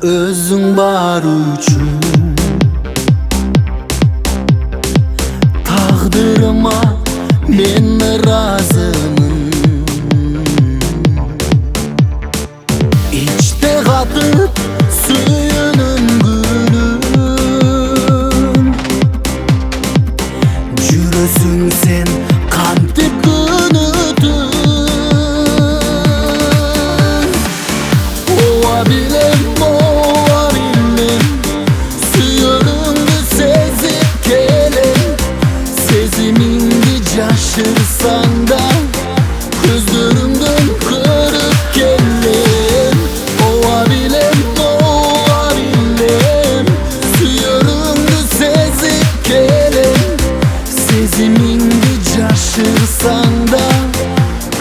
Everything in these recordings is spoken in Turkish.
özün bar üçün. Taqdırıma men razımın. İçte qatıp suyunun gülün. Jürösün sen qantip günüdün. Ova bilem, suyunundu sezip gelem. Sezimindi jaşırsan da gözlerimden kırıp gelem. Ova bilem, suyunundu sezip gelem. Sezimindi jaşırsan da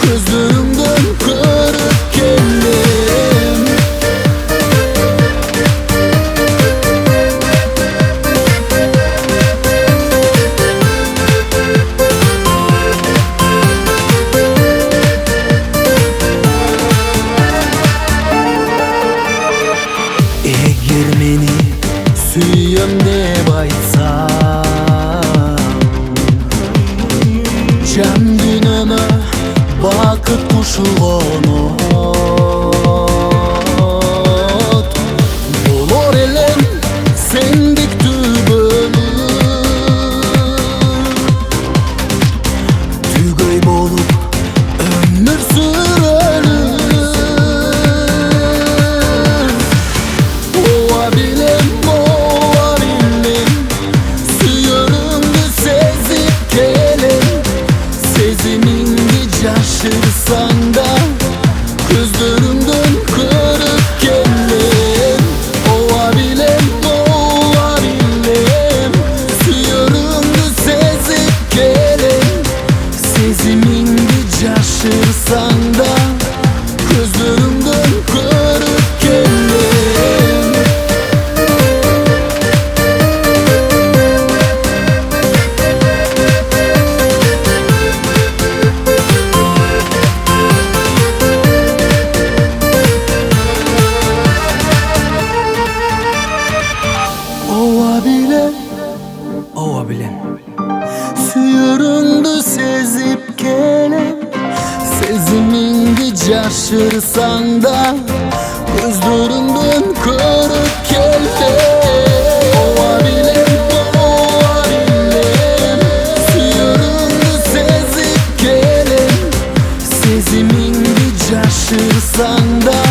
gözlerimden kırıp gelem. Eğer meni suyum dep aytsam, can dünömө bakıt kuşulgon ot. Bolor elem sendик tügöy bolup ömür sürölür. Ova bilem, suyunundu sezip gelem. Sezimindi jaşırsan da gözlerimden kırıp gelem. Ova bilem, suyunundu sezip gelem. Sezimindi jaşırsan da gözlerimden kırıp gelem. Ova bilem, suyunundu sezip gelem. Sezimindi jaşırsan da gözlerimden kırıp gelem. Ova bilem, suyunundu sezip gelem. Sezimindi jaşırsan da